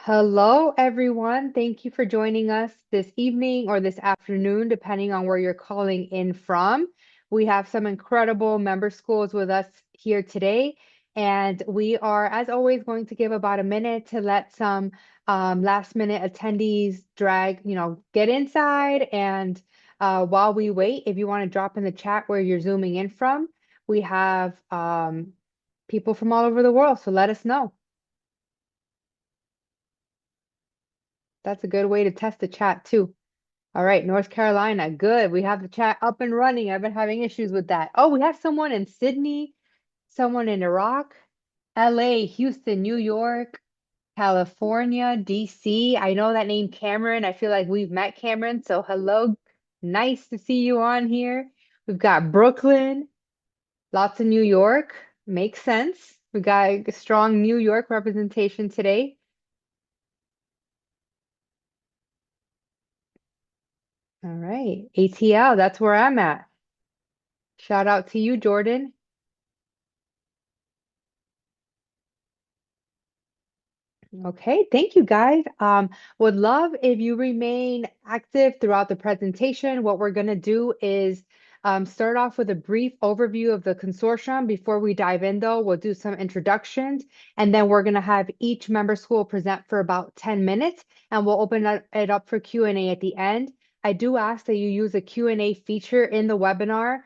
Hello, everyone. Thank you for joining us this evening or this afternoon, depending on where you're calling in from. We have some incredible member schools with us here today, and we are, as always, going to give about a minute to let some last minute attendees get inside. And while we wait, if you want to drop in the chat where you're zooming in from, we have people from all over the world, so let us know. That's a good way to test the chat too. All right, North Carolina, good. We have the chat up and running. I've been having issues with that. Oh, we have someone in Sydney, someone in Iraq, LA, Houston, New York, California, DC. I know that name Cameron. I feel like we've met Cameron. So hello. Nice to see you on here. We've got Brooklyn, lots of New York. Makes sense. We got a strong New York representation today. All right. ATL, that's where I'm at. Shout out to you, Jordan. Okay, thank you guys. Would love if you remain active throughout the presentation. What we're going to do is start off with a brief overview of the consortium. Before we dive in, though, we'll do some introductions, and then we're going to have each member school present for about 10 minutes, and we'll open it up for Q&A at the end. I do ask that you use a Q&A feature in the webinar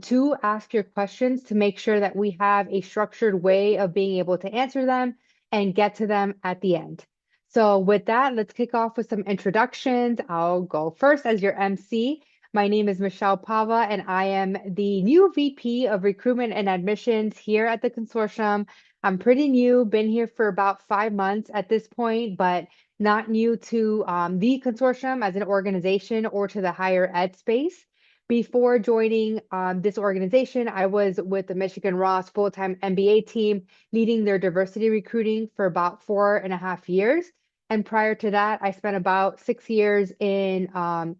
to ask your questions to make sure that we have a structured way of being able to answer them and get to them at the end. So with that, let's kick off with some introductions. I'll go first as your MC. My name is Michelle Pava, and I am the new VP of Recruitment and Admissions here at the consortium. I'm pretty new, been here for about 5 months at this point, but not new to the consortium as an organization or to the higher ed space. Before joining this organization, I was with the Michigan Ross full-time MBA team, leading their diversity recruiting for about 4.5 years. And prior to that, I spent about 6 years in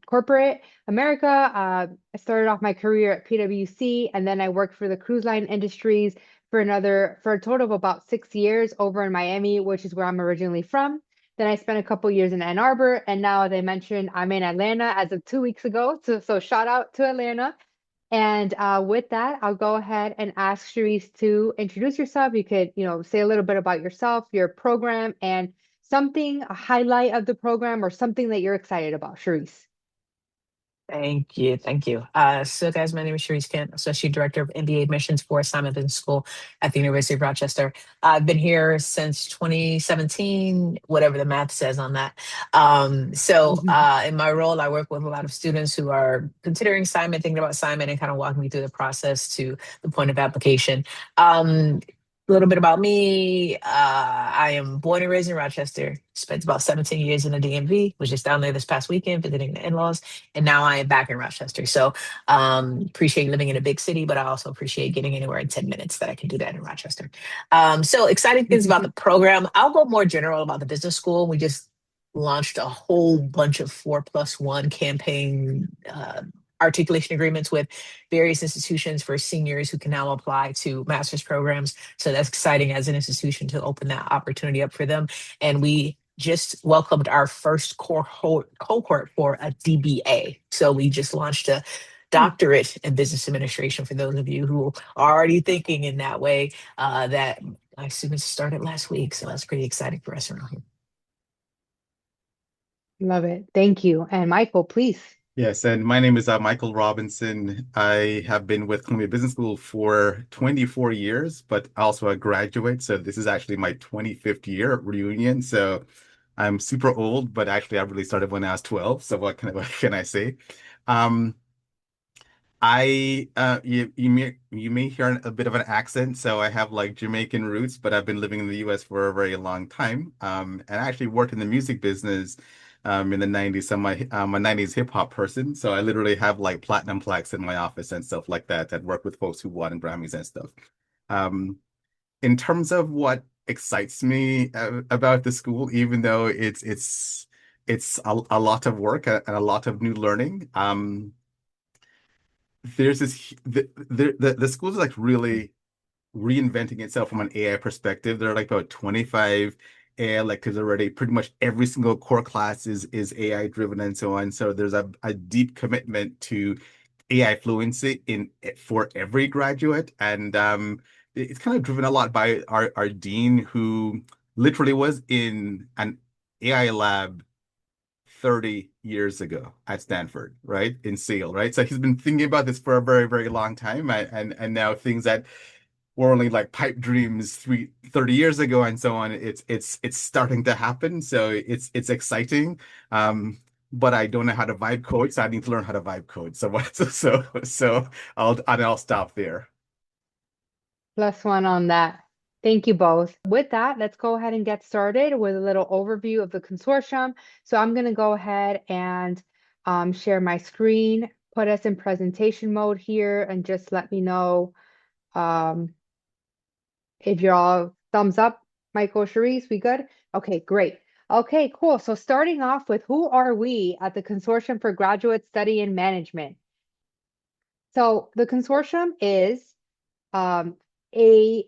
corporate America. I started off my career at PwC, and then I worked for the cruise line industries for a total of about 6 years over in Miami, which is where I'm originally from. Then I spent a couple years in Ann Arbor, and now, as I mentioned, I'm in Atlanta as of 2 weeks ago. So shout out to Atlanta. And with that, I'll go ahead and ask Sharice to introduce yourself. You could, say a little bit about yourself, your program, and a highlight of the program or something that you're excited about, Sharice. Thank you. Thank you. So guys, my name is Sharice Kent, Associate Director of MBA Admissions for Assignment Business School at the University of Rochester. I've been here since 2017, whatever the math says on that. In my role, I work with a lot of students who are considering assignment, thinking about assignment, and kind of walking me through the process to the point of application. A little bit about me. I am born and raised in Rochester, spent about 17 years in the DMV, was just down there this past weekend visiting the in-laws, and now I am back in Rochester. So appreciate living in a big city, but I also appreciate getting anywhere in 10 minutes that I can do that in Rochester. So exciting things about the program. I'll go more general about the business school. We just launched a whole bunch of 4+1 campaign articulation agreements with various institutions for seniors who can now apply to master's programs. So that's exciting as an institution to open that opportunity up for them. And we just welcomed our first cohort for a DBA. So we just launched a doctorate in business administration for those of you who are already thinking in that way. That my students started last week. So that's pretty exciting for us around here. Love it. Thank you. And Michael, please. Yes, and my name is Michael Robinson. I have been with Columbia Business School for 24 years, but also a graduate. So this is actually my 25th year reunion. So I'm super old, but actually I really started when I was 12. So what can I say? You may hear a bit of an accent, so I have like Jamaican roots, but I've been living in the US for a very long time. And I actually worked in the music business in the 90s. So I'm a 90s hip hop person. So I literally have like platinum plaques in my office and stuff like that. That work with folks who won Grammys and stuff. Um, in terms of what excites me about the school, even though it's a lot of work and a lot of new learning. There's this the school is like really reinventing itself from an AI perspective. There are like about 25 AI electives already. Pretty much every single core class is AI driven and so on. So there's a deep commitment to AI fluency in for every graduate, and it's kind of driven a lot by our dean, who literally was in an AI lab 30 years ago at Stanford, right? In SEAL, right? So he's been thinking about this for a very, very long time, and now things that were only like pipe dreams 30 years ago and so on, it's starting to happen. So it's exciting. But I don't know how to vibe code, so I need to learn how to vibe code. So what so I'll stop there. +1 on that. Thank you both. With that, let's go ahead and get started with a little overview of the consortium. So I'm going to go ahead and share my screen, put us in presentation mode here, and just let me know um, if you're all thumbs up. Michael, Cherise, we good? Okay, great. Okay, cool. So starting off with, who are we at the Consortium for Graduate Study in Management? So the consortium is a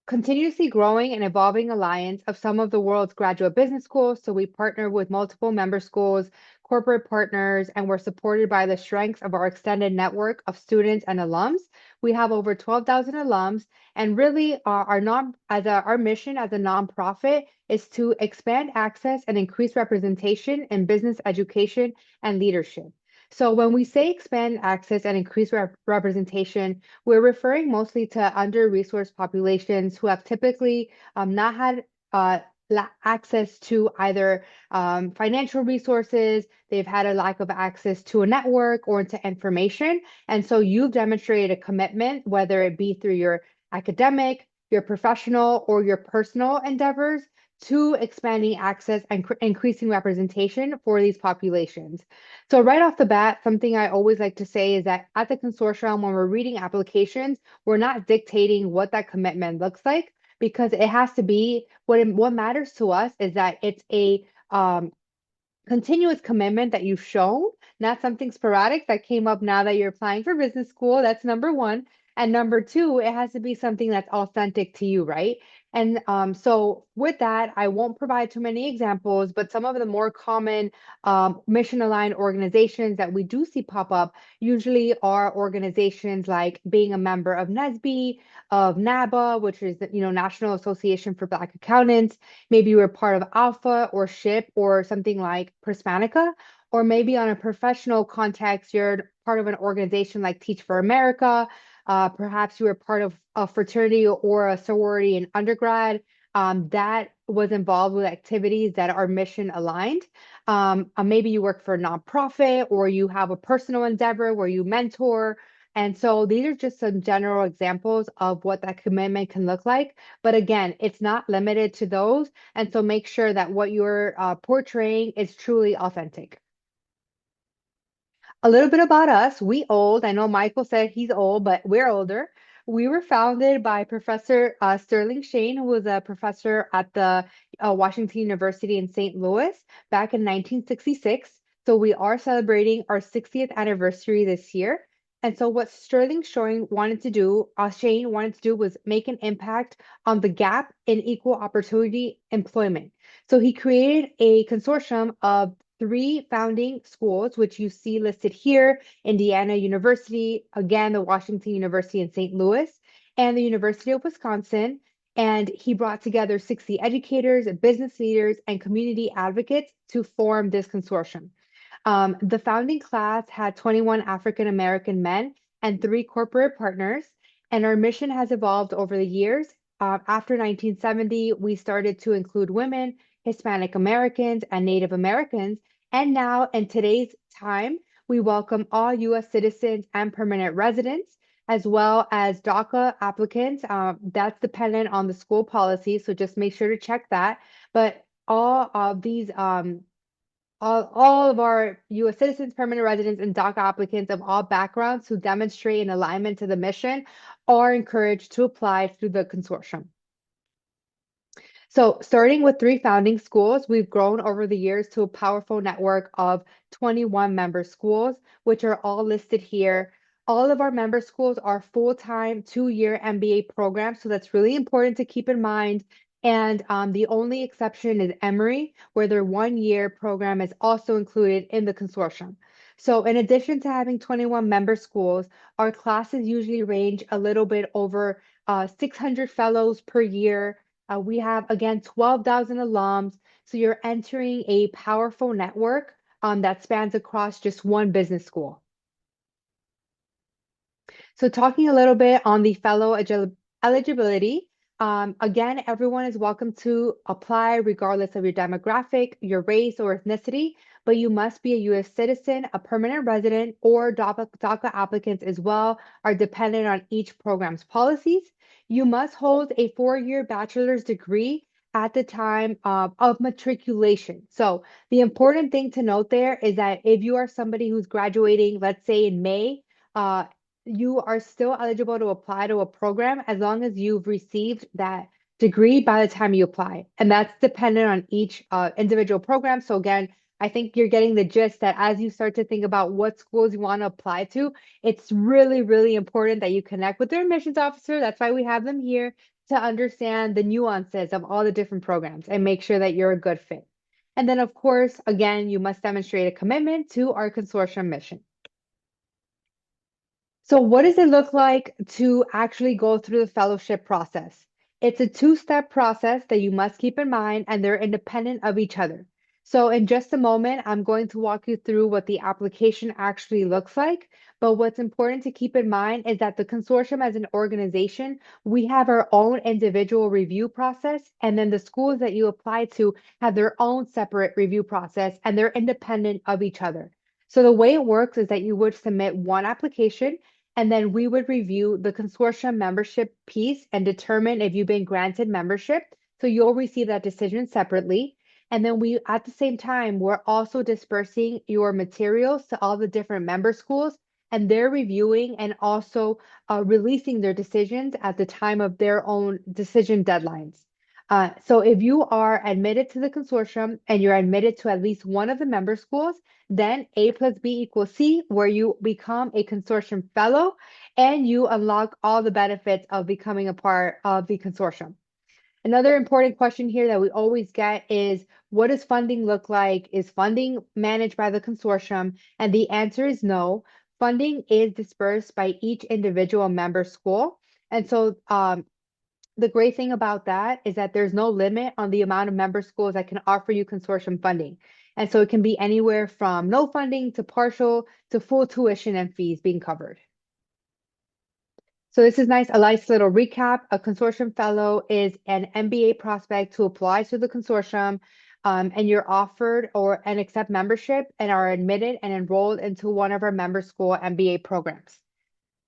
continuously growing and evolving alliance of some of the world's graduate business schools. So we partner with multiple member schools, corporate partners, and we're supported by the strengths of our extended network of students and alums. We have over 12,000 alums, and really our mission as a nonprofit is to expand access and increase representation in business education and leadership. So when we say expand access and increase representation, we're referring mostly to under-resourced populations who have typically not had access to either financial resources, they've had a lack of access to a network or to information. And so you've demonstrated a commitment, whether it be through your academic, your professional, or your personal endeavors, to expanding access and increasing representation for these populations. So right off the bat, something I always like to say is that at the consortium, when we're reading applications, we're not dictating what that commitment looks like, because it has to be what matters to us is that it's a continuous commitment that you've shown, not something sporadic that came up now that you're applying for business school. That's number one. And number two, it has to be something that's authentic to you, right? And so with that, I won't provide too many examples, but some of the more common mission-aligned organizations that we do see pop up usually are organizations like being a member of NSBE, of NABA, which is the National Association for Black Accountants. Maybe you were part of Alpha or SHIP or something like Prismatica, or maybe on a professional context, you're part of an organization like Teach for America. Perhaps you were part of a fraternity or a sorority in undergrad that was involved with activities that are mission aligned. Maybe you work for a nonprofit, or you have a personal endeavor where you mentor. And so these are just some general examples of what that commitment can look like. But again, it's not limited to those. And so make sure that what you're portraying is truly authentic. A little bit about us. We old. I know Michael said he's old, but we're older. We were founded by Professor Sterling Shane, who was a professor at the Washington University in St. Louis back in 1966. So we are celebrating our 60th anniversary this year. And so what Shane wanted to do was make an impact on the gap in equal opportunity employment. So he created a consortium of 3 founding schools, which you see listed here: Indiana University, again, the Washington University in St. Louis, and the University of Wisconsin. And he brought together 60 educators, business leaders, and community advocates to form this consortium. The founding class had 21 African American men and 3 corporate partners, and our mission has evolved over the years. After 1970, we started to include women, Hispanic Americans, and Native Americans. And now, in today's time, we welcome all U.S. citizens and permanent residents, as well as DACA applicants. That's dependent on the school policy, so just make sure to check that. But all of these, all of our U.S. citizens, permanent residents, and DACA applicants of all backgrounds who demonstrate an alignment to the mission are encouraged to apply through the consortium. So starting with 3 founding schools, we've grown over the years to a powerful network of 21 member schools, which are all listed here. All of our member schools are full-time 2-year MBA programs, so that's really important to keep in mind. And the only exception is Emory, where their 1 year program is also included in the consortium. So, in addition to having 21 member schools, our classes usually range a little bit over 600 fellows per year. We have, again, 12,000 alums. So, you're entering a powerful network that spans across just one business school. So talking a little bit on the fellow eligibility, again, everyone is welcome to apply regardless of your demographic, your race, or ethnicity, but you must be a U.S. citizen, a permanent resident, or DACA applicants as well are dependent on each program's policies. You must hold a 4 year bachelor's degree at the time of matriculation. So the important thing to note there is that if you are somebody who's graduating, let's say in May, uh, you are still eligible to apply to a program as long as you've received that degree by the time you apply. And that's dependent on each individual program. So again, I think you're getting the gist that as you start to think about what schools you want to apply to, it's really, really important that you connect with their admissions officer. That's why we have them here to understand the nuances of all the different programs and make sure that you're a good fit. And then, of course, again, you must demonstrate a commitment to our consortium mission. So what does it look like to actually go through the fellowship process? It's a two-step process that you must keep in mind, and they're independent of each other. So in just a moment, I'm going to walk you through what the application actually looks like. But what's important to keep in mind is that the consortium as an organization, we have our own individual review process, and then the schools that you apply to have their own separate review process, and they're independent of each other. So the way it works is that you would submit one application and then we would review the consortium membership piece and determine if you've been granted membership. So you'll receive that decision separately. And then we, at the same time, we're also dispersing your materials to all the different member schools, and they're reviewing and also releasing their decisions at the time of their own decision deadlines. So if you are admitted to the consortium and you're admitted to at least one of the member schools, then A plus B equals C, where you become a consortium fellow and you unlock all the benefits of becoming a part of the consortium. Another important question here that we always get is, what does funding look like? Is funding managed by the consortium? And the answer is no. Funding is dispersed by each individual member school. And so the great thing about that is that there's no limit on the amount of member schools that can offer you consortium funding. And so it can be anywhere from no funding to partial to full tuition and fees being covered. So this is nice, a nice little recap. A consortium fellow is an MBA prospect who applies to the consortium, and you're offered or and accept membership and are admitted and enrolled into one of our member school MBA programs.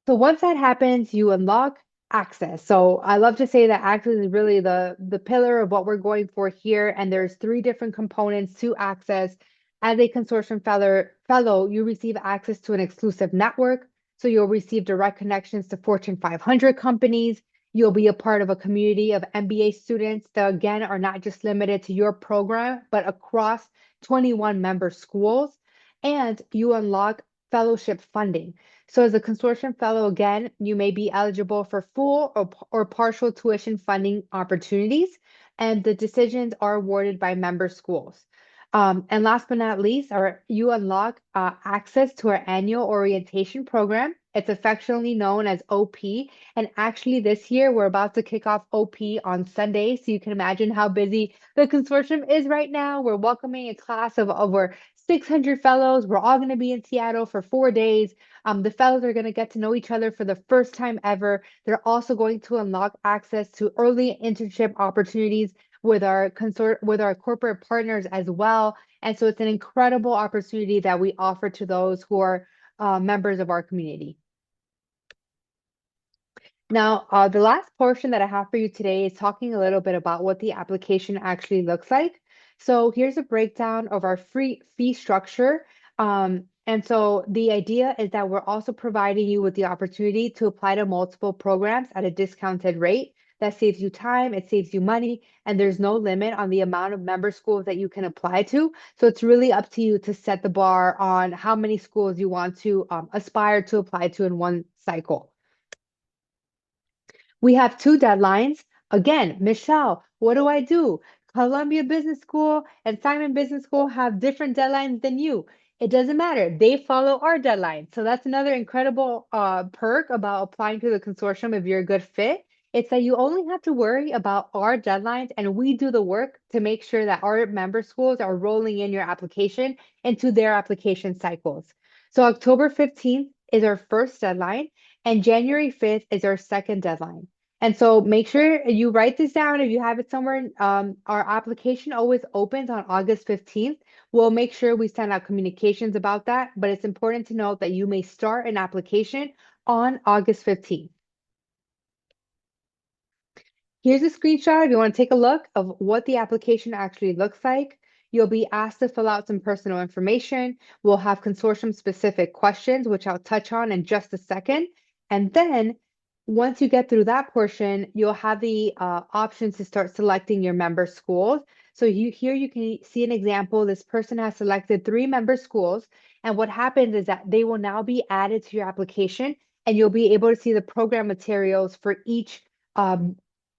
So once that happens, you unlock access. So I love to say that access is really the pillar of what we're going for here. And there's three different components to access. As a consortium fellow, you receive access to an exclusive network. So you'll receive direct connections to Fortune 500 companies. You'll be a part of a community of MBA students that, again, are not just limited to your program, but across 21 member schools. And you unlock fellowship funding. So as a consortium fellow, again, you may be eligible for full or partial tuition funding opportunities, and the decisions are awarded by member schools. And last but not least, you unlock access to our annual orientation program. It's affectionately known as OP. And actually, this year, we're about to kick off OP on Sunday. So you can imagine how busy the consortium is right now. We're welcoming a class of over 600 fellows. We're all going to be in Seattle for 4 days. The fellows are going to get to know each other for the first time ever. They're also going to unlock access to early internship opportunities with our corporate partners as well. And so it's an incredible opportunity that we offer to those who are members of our community. Now, the last portion that I have for you today is talking a little bit about what the application actually looks like. So here's a breakdown of our free fee structure. And so the idea is that we're also providing you with the opportunity to apply to multiple programs at a discounted rate. That saves you time, it saves you money, and there's no limit on the amount of member schools that you can apply to. So it's really up to you to set the bar on how many schools you want to aspire to apply to in one cycle. We have two deadlines. Again, Michelle, What do? Columbia Business School and Simon Business School have different deadlines than you. It doesn't matter. They follow our deadline. So that's another incredible perk about applying to the consortium if you're a good fit. It's that you only have to worry about our deadlines and we do the work to make sure that our member schools are rolling in your application into their application cycles. So October 15th is our first deadline and January 5th is our second deadline. And so make sure you write this down if you have it somewhere. Our application always opens on August 15th. We'll make sure we send out communications about that, but it's important to note that you may start an application on August 15th. Here's a screenshot if you want to take a look of what the application actually looks like. You'll be asked to fill out some personal information. We'll have consortium specific questions, which I'll touch on in just a second. And then once you get through that portion, you'll have the options to start selecting your member schools. So here you can see an example. This person has selected 3 member schools. And what happens is that they will now be added to your application and you'll be able to see the program materials for each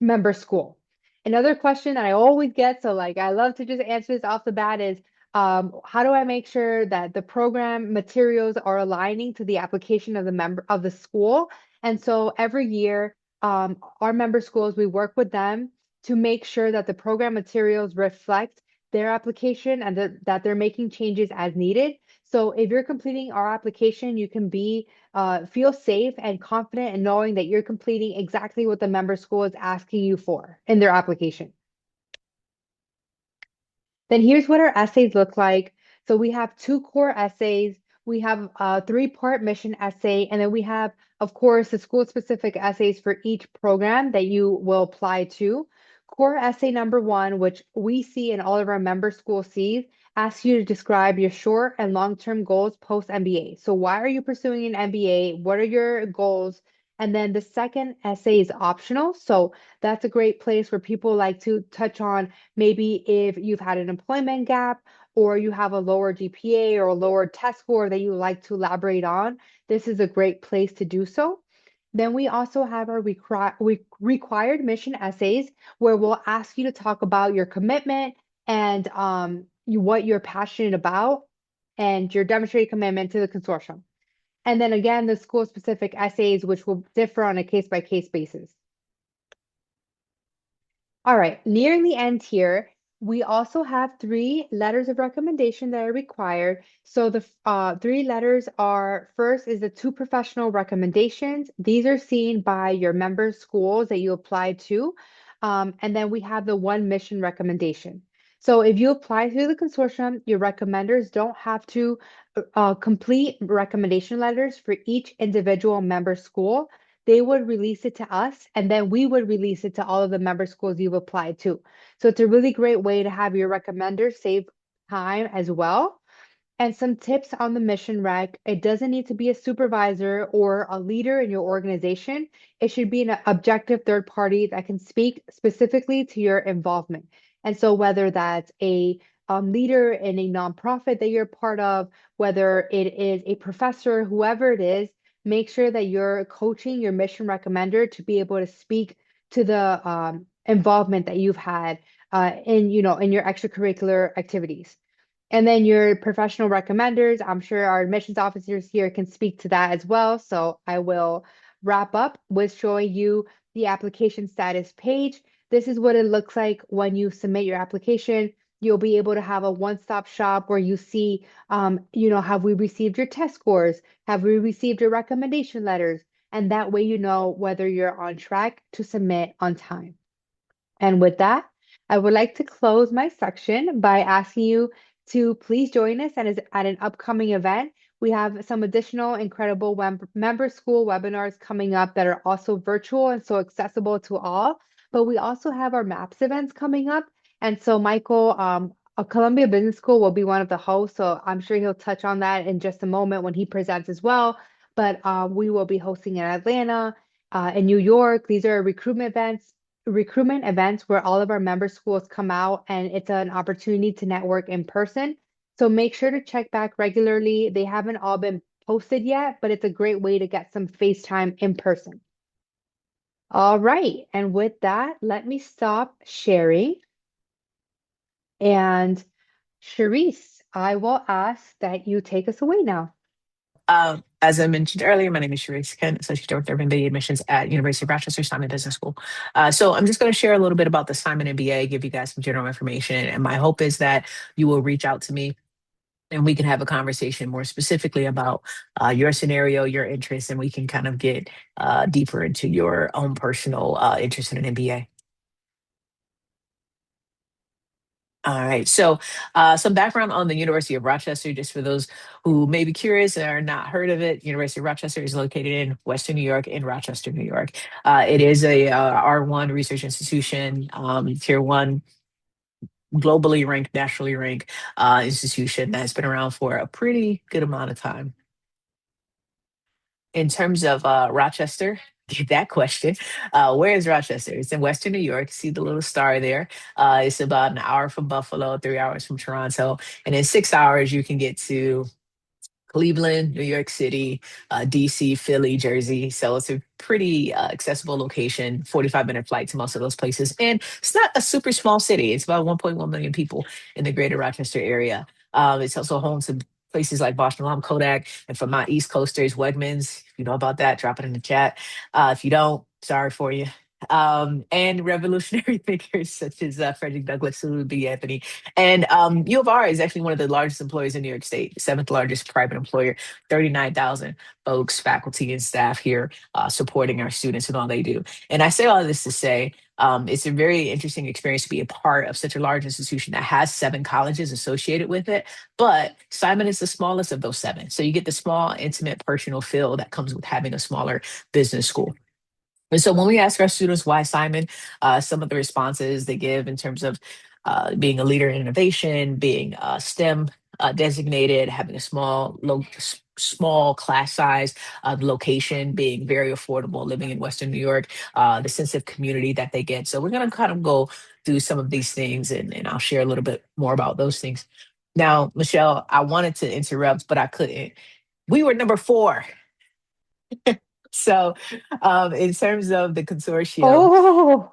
member school. Another question that I always get, so like I love to just answer this off the bat is, how do I make sure that the program materials are aligning to the application of the member of the school? And so every year, our member schools, we work with them to make sure that the program materials reflect their application and that they're making changes as needed. So if you're completing our application, you can feel safe and confident in knowing that you're completing exactly what the member school is asking you for in their application. Then here's what our essays look like. So we have 2 core essays. We have a 3-part mission essay, and then we have, of course, the school-specific essays for each program that you will apply to. Core essay number 1, which we see and all of our member schools see, asks you to describe your short and long-term goals post-MBA. So why are you pursuing an MBA? What are your goals? And then the second essay is optional. So that's a great place where people like to touch on maybe if you've had an employment gap or you have a lower GPA or a lower test score that you like to elaborate on, this is a great place to do so. Then we also have our required mission essays where we'll ask you to talk about your commitment and what you're passionate about and your demonstrated commitment to the consortium. And then again, the school-specific essays, which will differ on a case-by-case basis. All right, nearing the end here, we also have 3 letters of recommendation that are required. So the 3 letters are, first is the 2 professional recommendations. These are seen by your member schools that you apply to. And then we have the 1 mission recommendation. So if you apply through the consortium, your recommenders don't have to complete recommendation letters for each individual member school. They would release it to us, and then we would release it to all of the member schools you've applied to. So it's a really great way to have your recommenders save time as well. And some tips on the mission rec. It doesn't need to be a supervisor or a leader in your organization. It should be an objective third party that can speak specifically to your involvement. And so whether that's a leader in a nonprofit that you're part of, whether it is a professor, whoever it is, make sure that you're coaching your mission recommender to be able to speak to the involvement that you've had in your extracurricular activities. And then your professional recommenders, I'm sure our admissions officers here can speak to that as well. So I will wrap up with showing you the application status page. This is what it looks like when you submit your application. You'll be able to have a one-stop shop where you see, have we received your test scores? Have we received your recommendation letters? And that way you know whether you're on track to submit on time. And with that, I would like to close my section by asking you to please join us at an upcoming event. We have some additional incredible member school webinars coming up that are also virtual and so accessible to all. But we also have our MAPS events coming up. And so Michael, a Columbia Business School will be one of the hosts. So I'm sure he'll touch on that in just a moment when he presents as well. But we will be hosting in Atlanta, in New York. These are recruitment events where all of our member schools come out and it's an opportunity to network in person. So make sure to check back regularly. They haven't all been posted yet, but it's a great way to get some face time in person. All right. And with that, let me stop sharing. And Charisse, I will ask that you take us away now. As I mentioned earlier, my name is Sharice Kent, Associate Director of MBA Admissions at University of Rochester Simon Business School. So I'm just going to share a little bit about the Simon MBA, give you guys some general information. And my hope is that you will reach out to me and we can have a conversation more specifically about your scenario, your interests, and we can kind of get deeper into your own personal interest in an MBA. All right. So, some background on the University of Rochester, just for those who may be curious or not heard of it. University of Rochester is located in Western New York, in Rochester, New York. It is a R1 research institution, tier one, globally ranked, nationally ranked institution that's been around for a pretty good amount of time. In terms of Rochester, that question, where is Rochester? It's in Western New York. See the little star there. It's about an hour from Buffalo, 3 hours from Toronto, and in 6 hours you can get to Cleveland, New York City, DC, Philly, Jersey. So it's a pretty accessible location, 45-minute flight to most of those places. And it's not a super small city. It's about 1.1 million people in the greater Rochester area. It's also home to places like Boston Alarm Kodak. And for my East Coasters, Wegmans. If you know about that, drop it in the chat. If you don't, sorry for you. And revolutionary figures such as Frederick Douglass, Lou B. Anthony, and U of R is actually one of the largest employers in New York State, seventh largest private employer, 39,000 folks, faculty, and staff here supporting our students and all they do. And I say all this to say it's a very interesting experience to be a part of such a large institution that has 7 colleges associated with it. But Simon is the smallest of those 7. So you get the small, intimate, personal feel that comes with having a smaller business school. And so when we ask our students why Simon, some of the responses they give in terms of being a leader in innovation, being STEM designated, having a small class size, location, being very affordable, living in Western New York, the sense of community that they get. So we're going to kind of go through some of these things, and I'll share a little bit more about those things. Now, Michelle, I wanted to interrupt, but I couldn't. We were number 4. So, in terms of the consortium, Oh,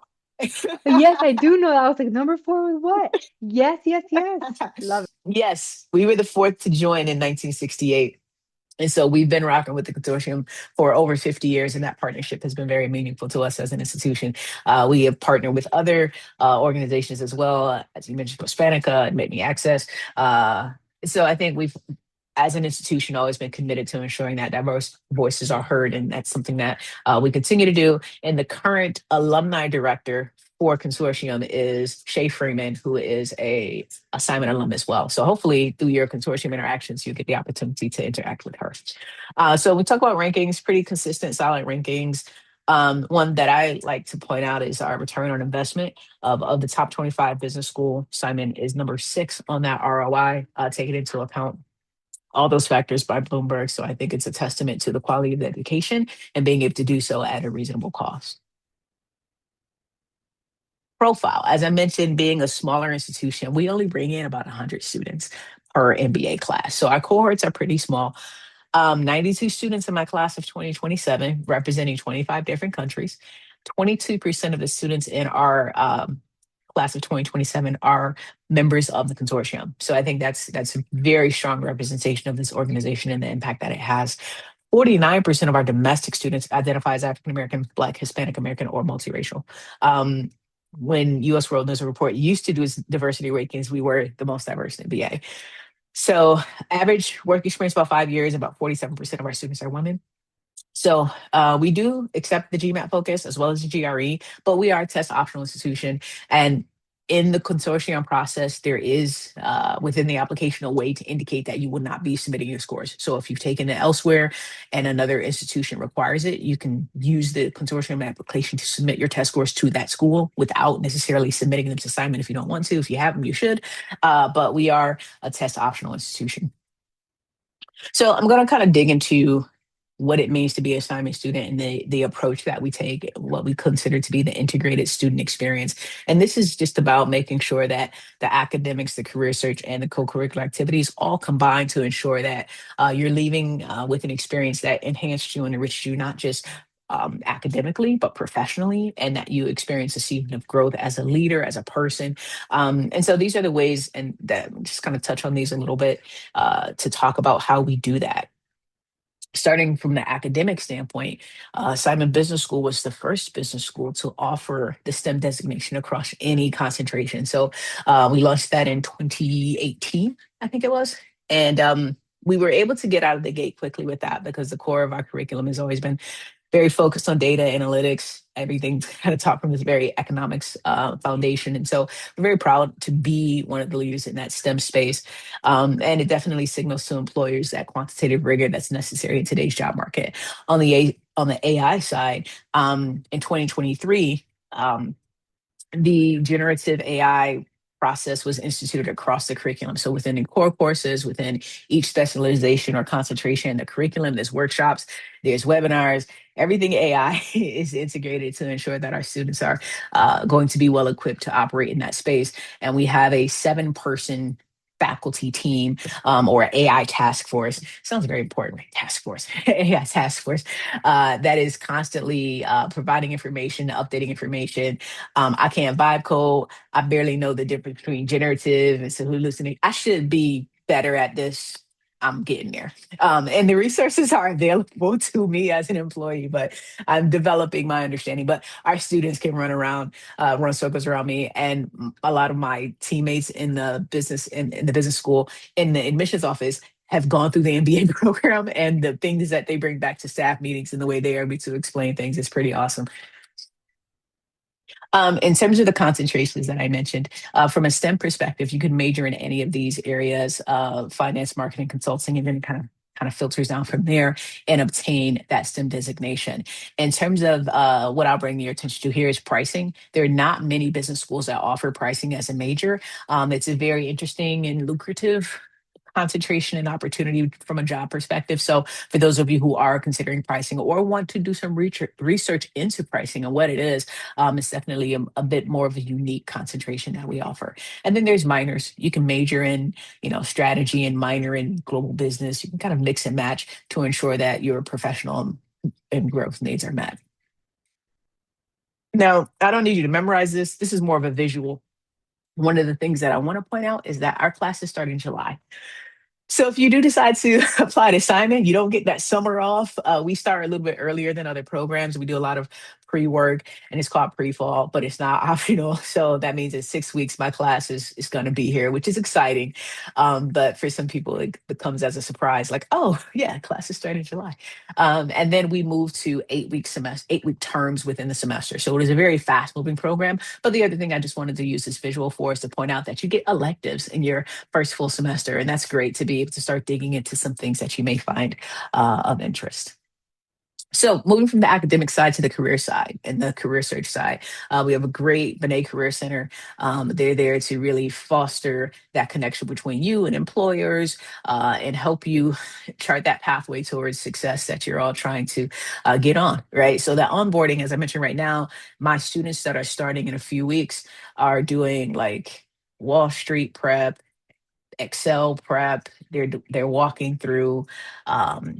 yes, I do know. I was like, number 4 was what? Yes, yes, yes. Love it. yes, we were the 4th to join in 1968. And so we've been rocking with the consortium for over 50 years, and that partnership has been very meaningful to us as an institution. We have partnered with other organizations as well, as you mentioned, Hispanica and Make Me Access. So I think we've, as an institution, always been committed to ensuring that diverse voices are heard, and that's something that we continue to do. And the current alumni director for Consortium is Shay Freeman, who is a Simon alum as well. So hopefully through your consortium interactions, you get the opportunity to interact with her. So we talk about rankings, pretty consistent, solid rankings. One that I like to point out is our return on investment of the top 25 business school. Simon is number 6 on that ROI, taking into account all those factors by Bloomberg. So I think it's a testament to the quality of the education and being able to do so at a reasonable cost. Profile, as I mentioned, being a smaller institution, we only bring in about 100 students per MBA class. So our cohorts are pretty small. 92 students in my class of 2027, representing 25 different countries. 22% of the students in our class of 2027 are members of the consortium. So I think that's a very strong representation of this organization and the impact that it has. 49% of our domestic students identify as African American, Black, Hispanic American, or multiracial. When US World News Report used to do its diversity rankings, we were the most diverse in BA. So average work experience about 5 years, about 47% of our students are women. So we do accept the GMAT focus as well as the GRE, but we are a test optional institution. And in the consortium process, there is within the application a way to indicate that you will not be submitting your scores. So if you've taken it elsewhere and another institution requires it, you can use the consortium application to submit your test scores to that school without necessarily submitting them to Simon if you don't want to. If you have them, you should. But we are a test optional institution. So I'm going to kind of dig into what it means to be a Simon student and the approach that we take, what we consider to be the integrated student experience. And this is just about making sure that the academics, the career search, and the co-curricular activities all combine to ensure that you're leaving with an experience that enhanced you and enriched you, not just academically, but professionally, and that you experience a season of growth as a leader, as a person. And so these are the ways, and that just kind of touch on these a little bit to talk about how we do that. Starting from the academic standpoint, Simon Business School was the first business school to offer the STEM designation across any concentration. So we launched that in 2018, I think it was. And we were able to get out of the gate quickly with that because the core of our curriculum has always been very focused on data analytics. Everything's kind of taught from this very economics foundation. And so we're very proud to be one of the leaders in that STEM space. And it definitely signals to employers that quantitative rigor that's necessary in today's job market. On the AI side, in 2023, the generative AI process was instituted across the curriculum. So within the core courses, within each specialization or concentration in the curriculum, there's workshops, there's webinars, everything AI is integrated to ensure that our students are going to be well equipped to operate in that space. And we have a 7-person faculty team or AI task force. Sounds very important, right? Task force, AI task force that is constantly providing information, updating information. I can't vibe code. I barely know the difference between generative and hallucinating. I should be better at this. I'm getting there. And the resources are available to me as an employee, but I'm developing my understanding. But our students can run around, run circles around me. And a lot of my teammates in the business, in the business school, in the admissions office, have gone through the MBA program, and the things that they bring back to staff meetings and the way they are able to explain things is pretty awesome. In terms of the concentrations that I mentioned, from a STEM perspective, you could major in any of these areas: finance, marketing, consulting, and then kind of filters down from there and obtain that STEM designation. In terms of what I'll bring your attention to here is pricing. There are not many business schools that offer pricing as a major. It's a very interesting and lucrative concentration and opportunity from a job perspective. So for those of you who are considering pricing or want to do some research into pricing and what it is, it's definitely a bit more of a unique concentration that we offer. And then there's minors. You can major in, strategy and minor in global business. You can kind of mix and match to ensure that your professional and growth needs are met. Now, I don't need you to memorize this. This is more of a visual. One of the things that I want to point out is that our classes start in July. So if you do decide to apply to Simon, you don't get that summer off. We start a little bit earlier than other programs. We do a lot of pre-work, and it's called pre-fall, but it's not optional. So that means in 6 weeks, my class is going to be here, which is exciting. But for some people, it comes as a surprise, like, oh yeah, classes start in July. And then we move to 8-week terms within the semester. So it is a very fast moving program. But the other thing I just wanted to use this visual for is to point out that you get electives in your first full semester. And that's great to be able to start digging into some things that you may find of interest. So moving from the academic side to the career side and the career search side, we have a great Benet Career Center. They're there to really foster that connection between you and employers and help you chart that pathway towards success that you're all trying to get on, right? So that onboarding, as I mentioned right now, my students that are starting in a few weeks are doing like Wall Street prep, Excel prep. They're walking through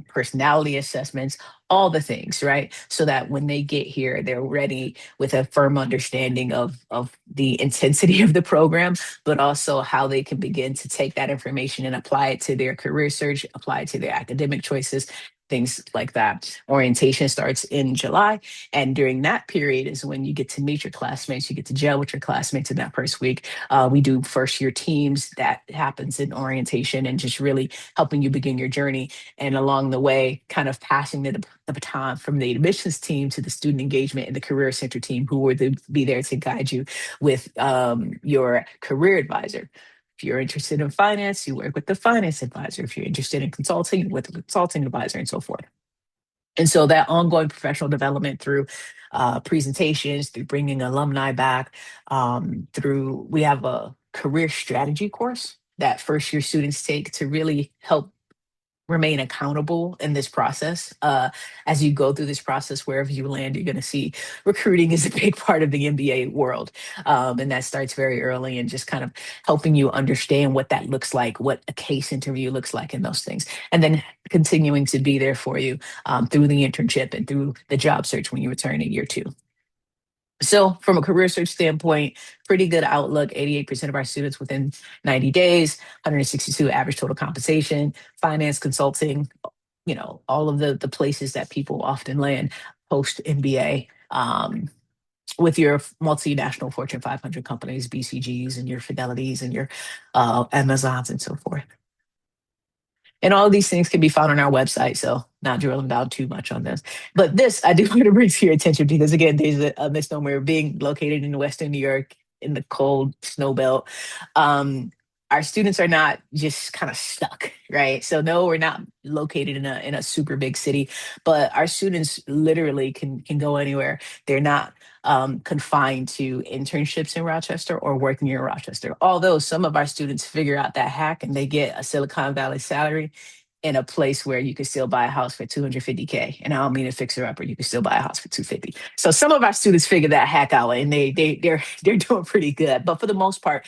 personality assessments, all the things, right? So that when they get here, they're ready with a firm understanding of the intensity of the program, but also how they can begin to take that information and apply it to their career search, apply it to their academic choices, things like that. Orientation starts in July. And during that period is when you get to meet your classmates, you get to gel with your classmates in that first week. We do first year teams that happens in orientation and just really helping you begin your journey. And along the way, kind of passing the baton from the admissions team to the student engagement and the career center team, who will be there to guide you with your career advisor. If you're interested in finance, you work with the finance advisor. If you're interested in consulting, you work with the consulting advisor, and so forth. And so that ongoing professional development through presentations, through bringing alumni back, we have a career strategy course that first year students take to really help remain accountable in this process. As you go through this process, wherever you land, you're going to see recruiting is a big part of the MBA world. And that starts very early and just kind of helping you understand what that looks like, what a case interview looks like, and those things. And then continuing to be there for you through the internship and through the job search when you return in year 2. So, from a career search standpoint, pretty good outlook. 88% of our students within 90 days, 162 average total compensation, finance, consulting, all of the places that people often land post MBA. With your multinational Fortune 500 companies, BCGs, and your Fidelities, and your Amazons, and so forth. And all of these things can be found on our website, so not drilling down too much on this. But this I do want to bring to your attention because, again, there's a misnomer of being located in Western New York in the cold snow belt. Our students are not just kind of stuck, right? So no, we're not located in a super big city, but our students literally can go anywhere. They're not confined to internships in Rochester or working in Rochester. Although some of our students figure out that hack and they get a Silicon Valley salary in a place where you can still buy a house for 250K. And I don't mean a fixer upper, you can still buy a house for 250. So some of our students figure that hack out and they're doing pretty good. But for the most part,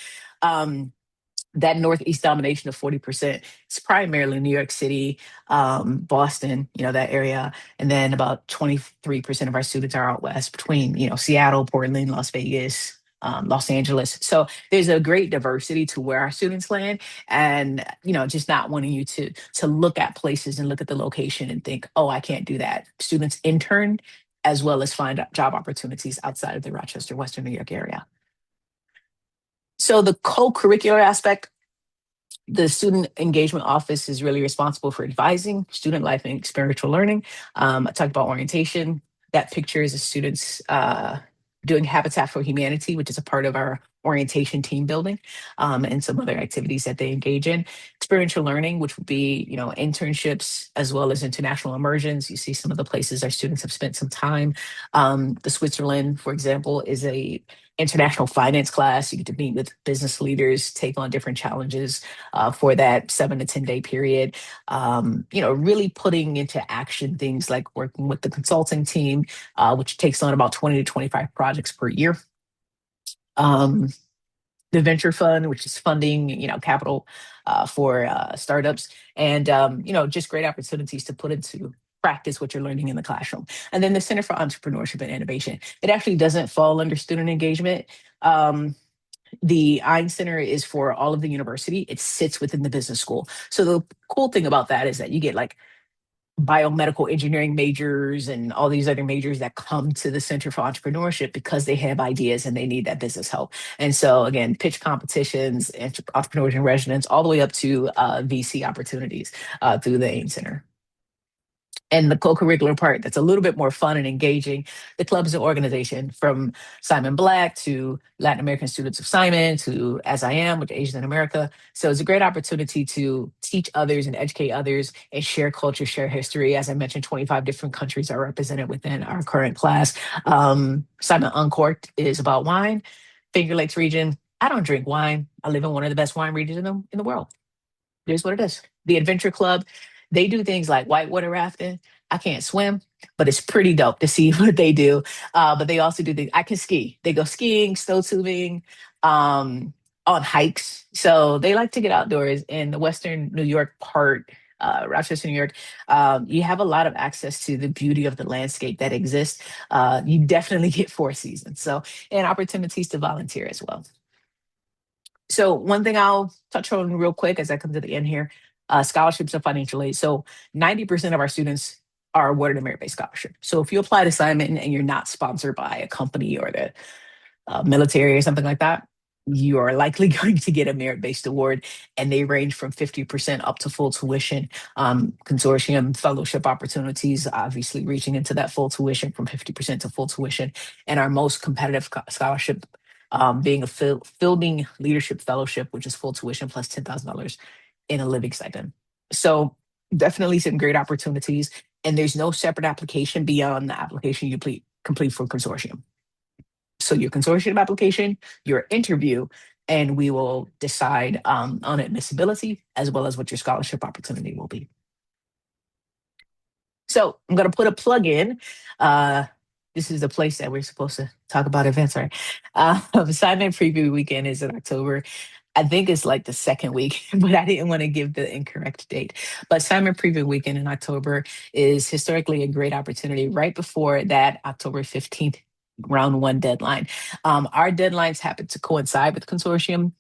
that Northeast domination of 40%, it's primarily New York City, Boston, that area. And then about 23% of our students are out west between, Seattle, Portland, Las Vegas, Los Angeles. So there's a great diversity to where our students land, and, just not wanting you to look at places and look at the location and think, oh, I can't do that. Students intern as well as find job opportunities outside of the Rochester, Western New York area. So the co-curricular aspect, the student engagement office is really responsible for advising student life and experiential learning. I talked about orientation. That picture is the students doing Habitat for Humanity, which is a part of our orientation team building, and some other activities that they engage in. Experiential learning, which would be, internships as well as international immersions. You see some of the places our students have spent some time. The Switzerland, for example, is a international finance class. You get to meet with business leaders, take on different challenges for that 7 to 10 day period. Really putting into action things like working with the consulting team, which takes on about 20 to 25 projects per year. The venture fund, which is funding, capital for startups, and just great opportunities to put into practice what you're learning in the classroom. And then the Center for Entrepreneurship and Innovation. It actually doesn't fall under student engagement. The Ein Center is for all of the university. It sits within the business school. So the cool thing about that is that you get like biomedical engineering majors and all these other majors that come to the Center for Entrepreneurship because they have ideas and they need that business help. And so again, pitch competitions, entrepreneurs in residence, all the way up to VC opportunities through the AIM Center. And the co-curricular part that's a little bit more fun and engaging. The club is an organization from Simon Black to Latin American Students of Simon to As I Am with Asians in America. So it's a great opportunity to teach others and educate others and share culture, share history. As I mentioned, 25 different countries are represented within our current class. Simon Uncorked is about wine. Finger Lakes region, I don't drink wine. I live in one of the best wine regions in the world. Here's what it is. The Adventure Club, they do things like whitewater rafting. I can't swim, but it's pretty dope to see what they do. But they also do things. I can ski. They go skiing, snow tubing, on hikes. So they like to get outdoors. In the Western New York part, Rochester, New York, you have a lot of access to the beauty of the landscape that exists. You definitely get 4 seasons. So, and opportunities to volunteer as well. So one thing I'll touch on real quick as I come to the end here, scholarships and financial aid. So 90% of our students are awarded a merit-based scholarship. So if you apply to assignment and you're not sponsored by a company or the military or something like that, you are likely going to get a merit-based award, and they range from 50% up to full tuition. Consortium fellowship opportunities, obviously reaching into that full tuition from 50% to full tuition. And our most competitive scholarship being a Fielding Leadership Fellowship, which is full tuition plus $10,000 in a living stipend. So definitely some great opportunities. And there's no separate application beyond the application you complete for Consortium. So your Consortium application, your interview, and we will decide on admissibility as well as what your scholarship opportunity will be. So I'm going to put a plug in. Uh, this is the place that we're supposed to talk about events, right? Assignment Preview Weekend is in October. I think it's like the second week, but I didn't want to give the incorrect date. But Assignment Preview Weekend in October is historically a great opportunity right before that October 15th round one deadline. Our deadlines happen to coincide with Consortium.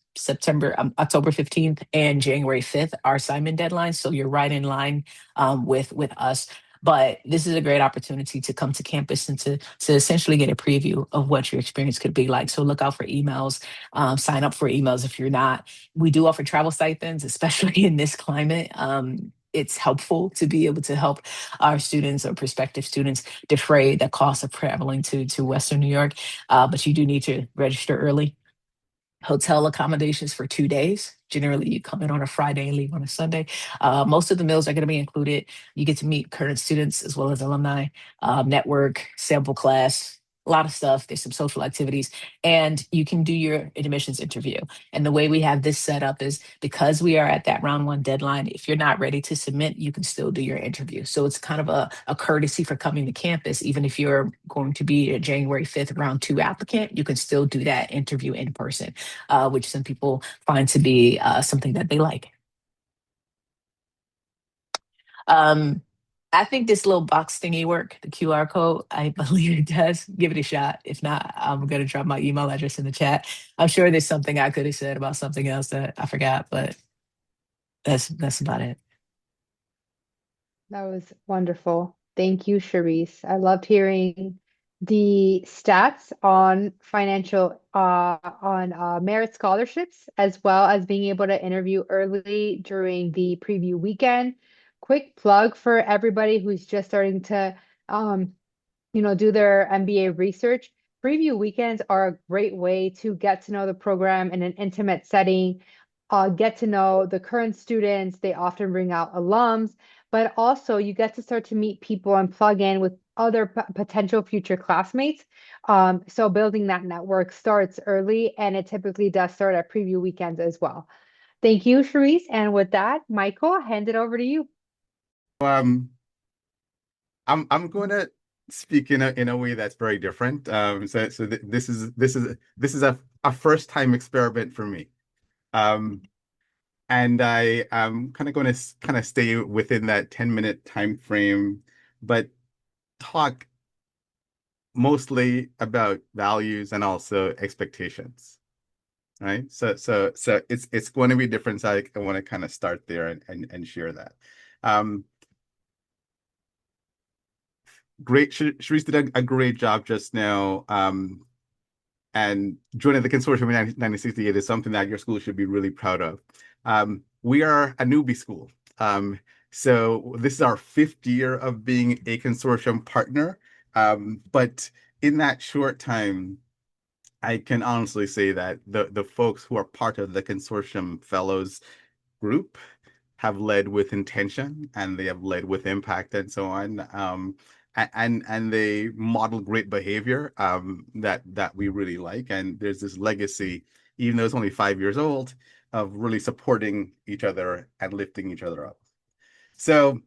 October 15th and January 5th are assignment deadlines. So you're right in line with us. But this is a great opportunity to come to campus and to essentially get a preview of what your experience could be like. So look out for emails, sign up for emails if you're not. We do offer travel stipends, especially in this climate. It's helpful to be able to help our students or prospective students defray the cost of traveling to Western New York. But you do need to register early. Hotel accommodations for 2 days. Generally, you come in on a Friday and leave on a Sunday. Most of the meals are going to be included. You get to meet current students as well as alumni, network, sample class, a lot of stuff. There's some social activities, and you can do your admissions interview. And the way we have this set up is because we are at that round one deadline, if you're not ready to submit, you can still do your interview. So it's kind of a courtesy for coming to campus. Even if you're going to be a January 5th round two applicant, you can still do that interview in person, which some people find to be something that they like. Um, I think this little box thingy work, the QR code, I believe it does. Give it a shot. If not, I'm going to drop my email address in the chat. I'm sure there's something I could have said about something else that I forgot, but that's about it. That was wonderful. Thank you, Charisse. I loved hearing the stats on financial on merit scholarships, as well as being able to interview early during the preview weekend. Quick plug for everybody who's just starting to do their MBA research. Preview weekends are a great way to get to know the program in an intimate setting, get to know the current students. They often bring out alums, but also you get to start to meet people and plug in with other potential future classmates. So building that network starts early, and it typically does start at preview weekends as well. Thank you, Charisse. And with that, Michael, I'll hand it over to you. Um, I'm going to speak in a way that's very different. So this is a first time experiment for me. Um, and I am kind of going to kind of stay within that 10-minute time frame, but talk mostly about values and also expectations. Right. So it's going to be different. So I want to kind of start there and share that. Um, Great. Sharice did a great job just now. And joining the consortium in 1968 is something that your school should be really proud of. We are a newbie school. So this is our 5th year of being a consortium partner. But in that short time, I can honestly say that the folks who are part of the consortium fellows group have led with intention and they have led with impact and so on. And they model great behavior that we really like. And there's this legacy, even though it's only 5 years old, of really supporting each other and lifting each other up. So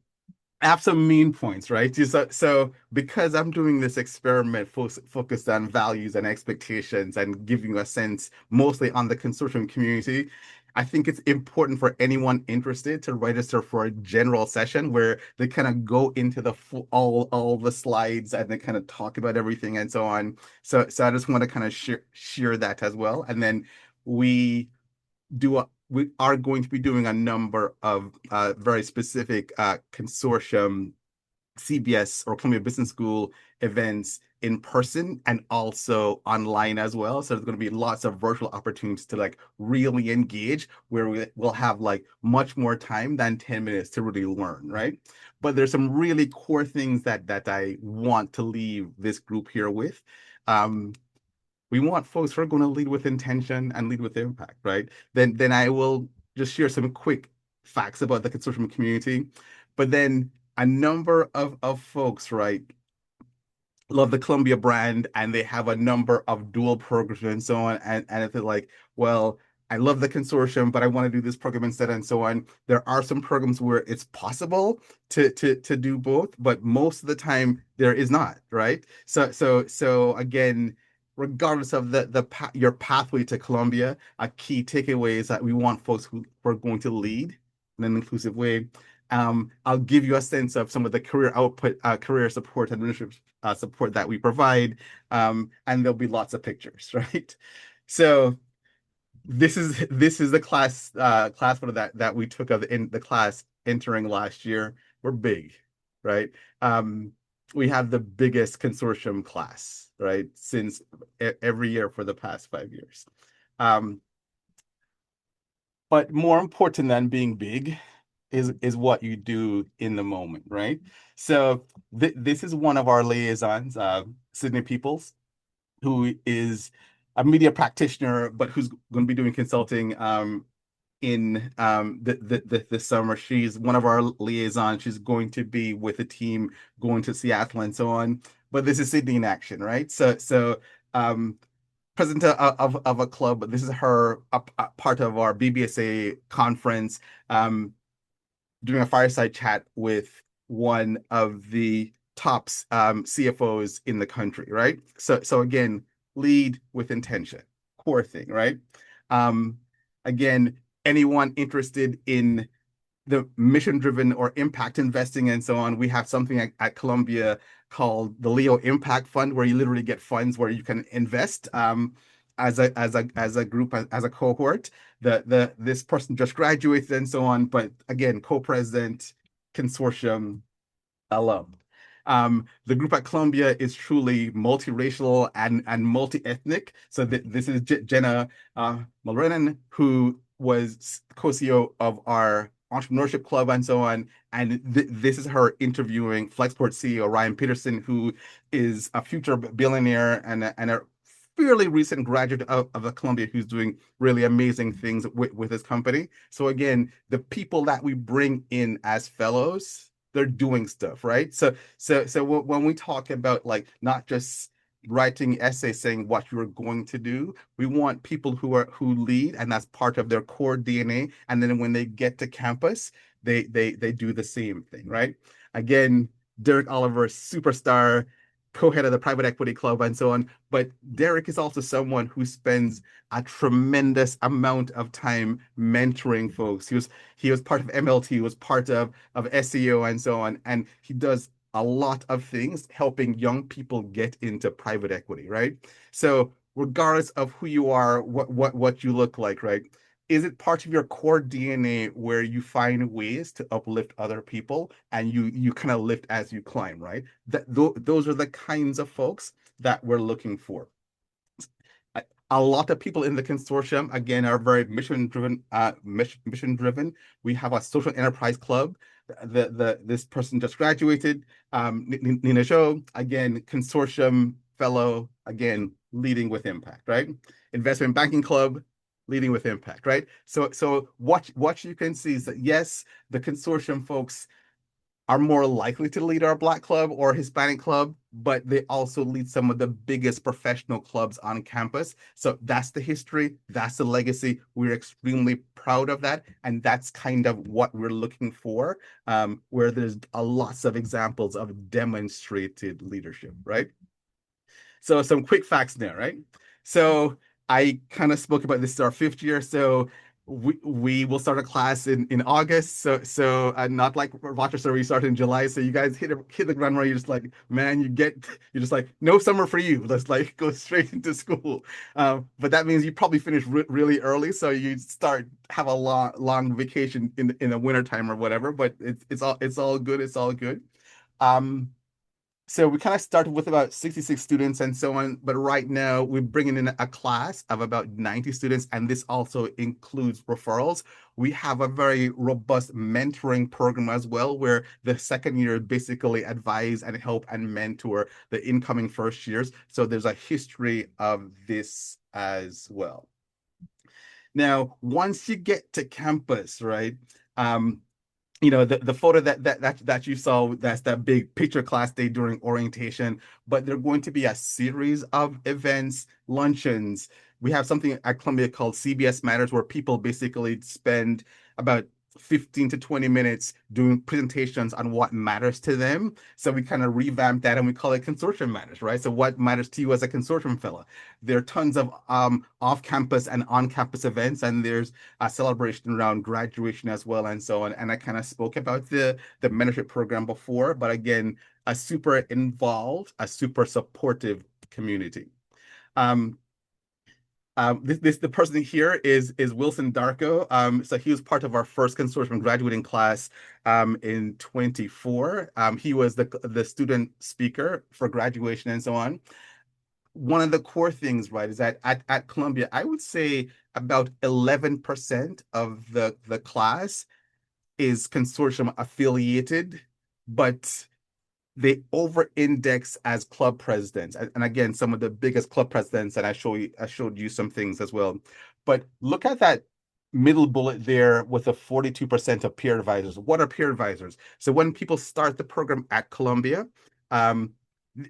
I have some mean points, right? So because I'm doing this experiment focused on values and expectations and giving you a sense mostly on the consortium community, I think it's important for anyone interested to register for a general session where they kind of go into the all the slides and they kind of talk about everything and so on. So I just want to kind of share that as well. And then we we are going to be doing a number of very specific consortium CBS or Columbia Business School events in person and also online as well. So there's going to be lots of virtual opportunities to like really engage where we'll have like much more time than 10 minutes to really learn, right? But there's some really core things that I want to leave this group here with. We want folks who are going to lead with intention and lead with impact, right? Then I will just share some quick facts about the consortium community. But then a number of folks, right, love the Columbia brand and they have a number of dual programs and so on. And if they're like, well, I love the consortium, but I want to do this program instead, and so on. There are some programs where it's possible to do both, but most of the time there is not, right? So again, regardless of your pathway to Columbia, a key takeaway is that we want folks who are going to lead in an inclusive way. I'll give you a sense of some of the career output, career support, administrative support that we provide, and there'll be lots of pictures, right? So this is the class photo that we took of in the class entering last year. We're big, right? We have the biggest consortium class, right, since every year for the past 5 years. But more important than being big is what you do in the moment, right? So this is one of our liaisons, Sydney Peoples, who is a media practitioner, but who's going to be doing consulting in this summer. She's one of our liaisons. She's going to be with a team going to Seattle and so on. But this is Sydney in action, right? So president of a club, but this is her a part of our BBSA conference, doing a fireside chat with one of the top CFOs in the country, right? So again, lead with intention, core thing, right? Again, anyone interested in the mission-driven or impact investing and so on, we have something at Columbia called the Leo Impact Fund, where you literally get funds where you can invest as a group, as a cohort. This person just graduated and so on, but again, co-president, consortium, alum. The group at Columbia is truly multiracial and multi-ethnic. So this is Jenna Mulrenan, who was co-CEO of our entrepreneurship club and so on. And this is her interviewing Flexport CEO Ryan Peterson, who is a future billionaire and a fairly recent graduate of Columbia who's doing really amazing things with his company. So again, the people that we bring in as fellows, they're doing stuff, right? So when we talk about like not just writing essays saying what you're going to do, we want people who lead, and that's part of their core DNA. And then when they get to campus, they do the same thing, right? Again, Derek Oliver, superstar, co-head of the private equity club and so on. But Derek is also someone who spends a tremendous amount of time mentoring folks. He was part of MLT, was part of SEO and so on. And he does a lot of things helping young people get into private equity, right? So regardless of who you are, what you look like, right? Is it part of your core DNA where you find ways to uplift other people and you kind of lift as you climb, right? Those are the kinds of folks that we're looking for. A lot of people in the consortium, again, are very mission driven. We have a social enterprise club. This person just graduated, Nina Show, again, consortium fellow, again, leading with impact, right? Investment banking club, leading with impact, right? So what you can see is that yes, the consortium folks are more likely to lead our Black club or Hispanic club, but they also lead some of the biggest professional clubs on campus. So that's the history, that's the legacy. We're extremely proud of that. And that's kind of what we're looking for, where there's lots of examples of demonstrated leadership, right? So some quick facts there, right? So I kind of spoke about this is our 5th year. So we will start a class in August. So not like Rochester, we start in July. So you guys hit the ground running. You're just like, man, you're just like, no summer for you. Let's like go straight into school. But that means you probably finish really early. So you have a long vacation in the wintertime or whatever. But it's all good. It's all good. So we kind of started with about 66 students and so on, but right now we're bringing in a class of about 90 students, and this also includes referrals. We have a very robust mentoring program as well, where the second year basically advise and help and mentor the incoming first years. So there's a history of this as well. Now, once you get to campus, right? The photo that you saw, that's that big picture class day during orientation, but there are going to be a series of events, luncheons, we have something at Columbia called CBS Matters, where people basically spend about 15 to 20 minutes doing presentations on what matters to them. So we kind of revamp that and we call it Consortium Matters, right? So what matters to you as a consortium fellow? There are tons of off-campus and on-campus events, and there's a celebration around graduation as well, and so on. And I kind of spoke about the mentorship program before, but again, a super involved, a super supportive community. Um, the person here is Wilson Darko. So he was part of our first consortium graduating class in 24. He was the student speaker for graduation and so on. One of the core things, right, is that at Columbia, I would say about 11% of the class is consortium affiliated, but they over-index as club presidents. And again, some of the biggest club presidents, and I showed you some things as well. But look at that middle bullet there with the 42% of peer advisors. What are peer advisors? So when people start the program at Columbia,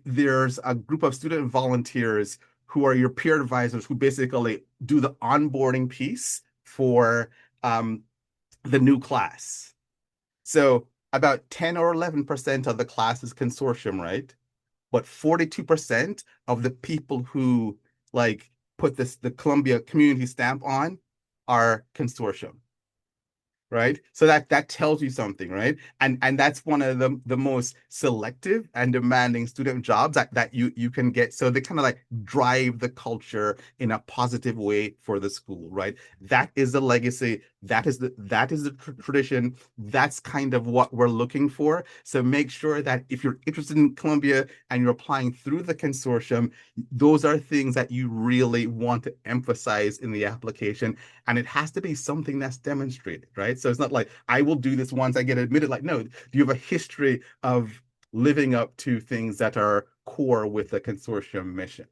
there's a group of student volunteers who are your peer advisors who basically do the onboarding piece for the new class. So about 10 or 11% of the class is consortium, right? But 42% of the people who like put the Columbia community stamp on are consortium, right? So that tells you something, right? And that's one of the most selective and demanding student jobs that you can get. So they kind of like drive the culture in a positive way for the school, right? That is the legacy. That is the tradition. That's kind of what we're looking for. So make sure that if you're interested in Columbia and you're applying through the consortium, those are things that you really want to emphasize in the application. And it has to be something that's demonstrated, right? So it's not like I will do this once I get admitted. Like, no, do you have a history of living up to things that are core with the consortium mission?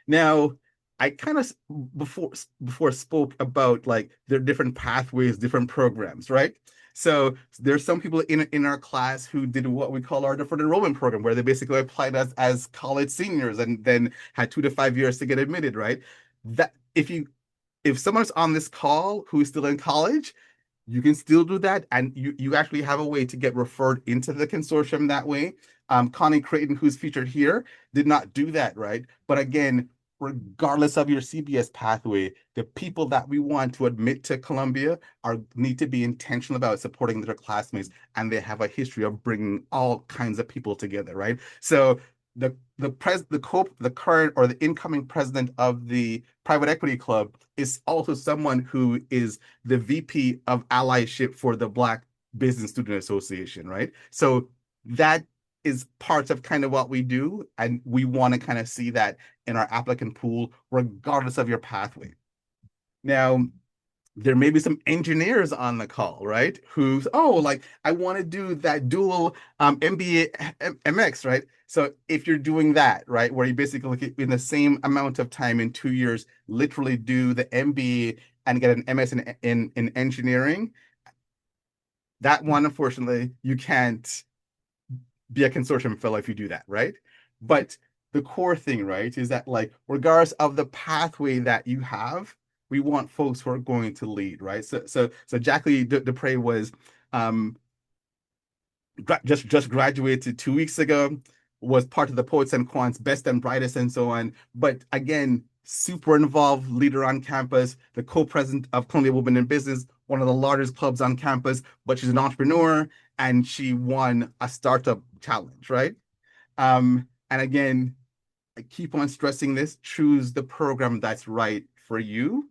Now, I kind of before spoke about like their different pathways, different programs, right? So there's some people in our class who did what we call our deferred enrollment program, where they basically applied as college seniors and then had 2 to 5 years to get admitted, right? That if someone's on this call who's still in college, you can still do that, and you actually have a way to get referred into the consortium that way. Connie Creighton, who's featured here, did not do that, right? But again, regardless of your CBS pathway, the people that we want to admit to Columbia need to be intentional about supporting their classmates, and they have a history of bringing all kinds of people together, right? So the current or the incoming president of the private equity club is also someone who is the VP of allyship for the Black Business Student Association, right? So that is part of kind of what we do, and we want to kind of see that in our applicant pool, regardless of your pathway. Now, there may be some engineers on the call, right? Who's, oh, like I want to do that dual MBA MX, right? So if you're doing that, right, where you basically in the same amount of time in 2 years, literally do the MBA and get an MS in engineering, that one, unfortunately, you can't be a consortium fellow if you do that, right? But the core thing, right, is that like regardless of the pathway that you have, we want folks who are going to lead, right? So Jackie Dupre was just graduated 2 weeks ago, was part of the Poets and Quants Best and Brightest and so on. But again, super involved leader on campus, the co-president of Columbia Women in Business, one of the largest clubs on campus, but she's an entrepreneur and she won a startup challenge, right? And again, I keep on stressing this, choose the program that's right for you.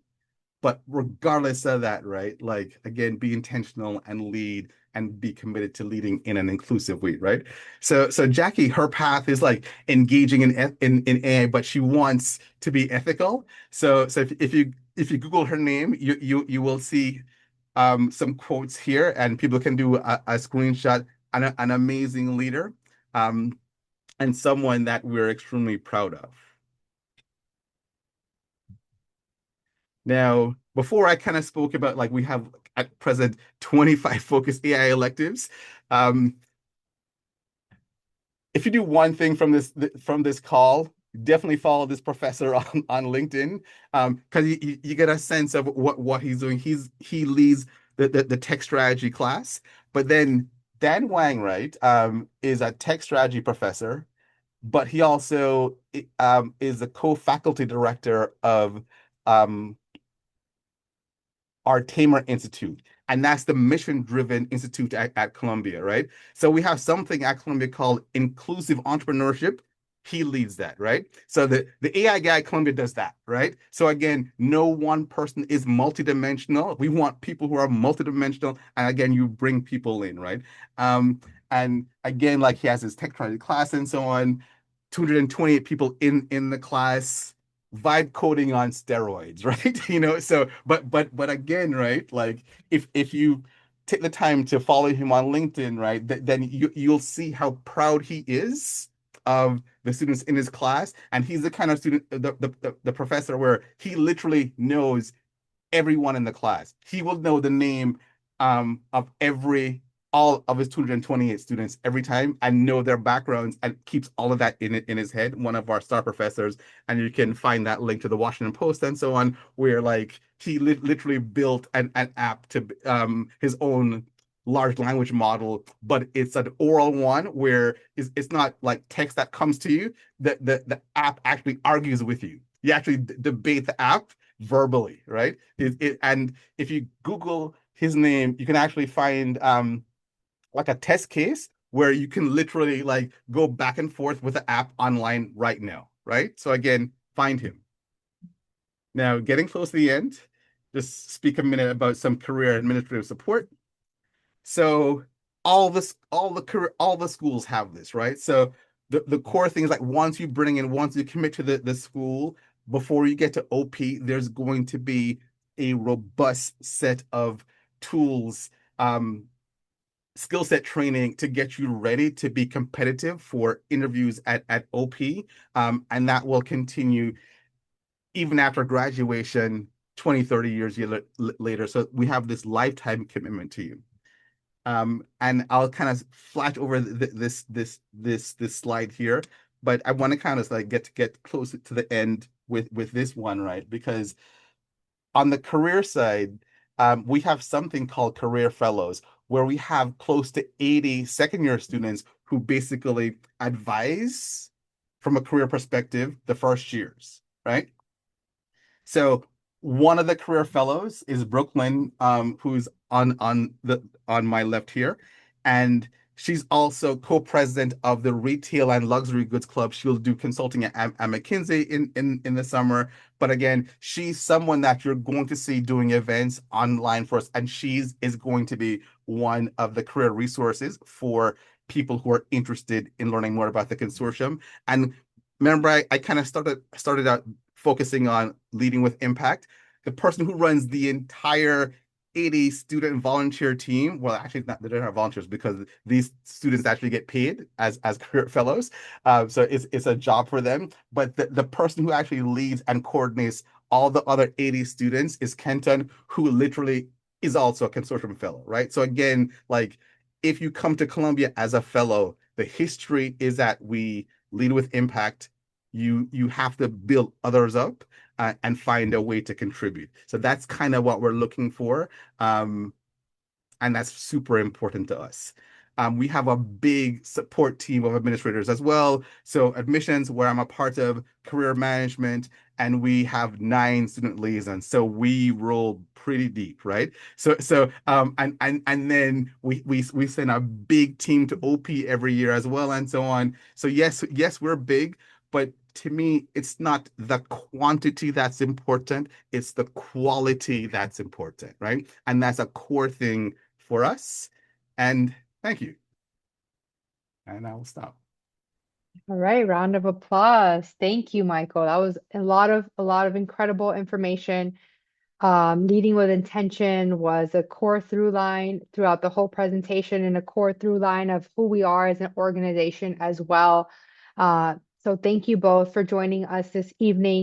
But regardless of that, right? Like again, be intentional and lead and be committed to leading in an inclusive way, right? So Jackie, her path is like engaging in AI, but she wants to be ethical. So if you Google her name, you will see some quotes here, and people can do a screenshot. An amazing leader, and someone that we're extremely proud of. Now, before I kind of spoke about like we have at present 25 focused AI electives. If you do one thing from this call, definitely follow this professor on LinkedIn, because you get a sense of what he's doing. He leads the tech strategy class, but then Dan Wang, right, is a tech strategy professor, but he also is the co-faculty director of um, our Tamer Institute. And that's the mission-driven institute at Columbia, right? So we have something at Columbia called inclusive entrepreneurship. He leads that, right? So the AI guy at Columbia does that, right? So again, no one person is multidimensional. We want people who are multidimensional. And again, you bring people in, right? And again, like he has his technology class and so on, 228 people in the class, vibe coding on steroids, right? So but again, right? Like if you take the time to follow him on LinkedIn, right, then you'll see how proud he is of the students in his class, and he's the kind of student, the professor where he literally knows everyone in the class. He will know the name of all of his 228 students every time and know their backgrounds and keeps all of that in his head. One of our star professors, and you can find that link to the Washington Post and so on, where like he literally built an app to his own large language model, but it's an oral one where it's not like text that comes to you. The app actually argues with you. You actually debate the app verbally, right? And if you Google his name, you can actually find like a test case where you can literally like go back and forth with the app online right now, right? So again, find him. Now, getting close to the end, just speak a minute about some career administrative support. So all the schools have this, right? So the core thing is like once you commit to the school, before you get to OP, there's going to be a robust set of tools, skill set training to get you ready to be competitive for interviews at OP. And that will continue even after graduation, 20, 30 years later. So we have this lifetime commitment to you. And I'll kind of flash over this slide here, but I want to kind of like get close to the end with this one, right? Because on the career side, we have something called career fellows, where we have close to 80 second-year students who basically advise from a career perspective the first years, right? So one of the career fellows is Brooklyn, who's on my left here, and she's also co-president of the Retail and Luxury Goods Club. She'll do consulting at McKinsey in the summer. But again, she's someone that you're going to see doing events online for us, and she's is going to be one of the career resources for people who are interested in learning more about the consortium. And remember, I kind of started out focusing on leading with impact. The person who runs the entire 80 student volunteer team, well, actually, not, they're not volunteers because these students actually get paid as career fellows. So it's a job for them. But the person who actually leads and coordinates all the other 80 students is Kenton, who literally is also a consortium fellow, right? So again, like if you come to Columbia as a fellow, the history is that we lead with impact. You have to build others up and find a way to contribute. So that's kind of what we're looking for. Um, and that's super important to us. We have a big support team of administrators as well. So admissions, where I'm a part of, career management, and we have 9 student liaisons. So we roll pretty deep, right? And then we send a big team to OP every year as well, and so on. So yes, we're big, but to me, it's not the quantity that's important, it's the quality that's important, right? And that's a core thing for us. And thank you. And I will stop. All right, round of applause. Thank you, Michael. That was a lot of incredible information. Leading with intention was a core through line throughout the whole presentation and a core through line of who we are as an organization as well. So thank you both for joining us this evening.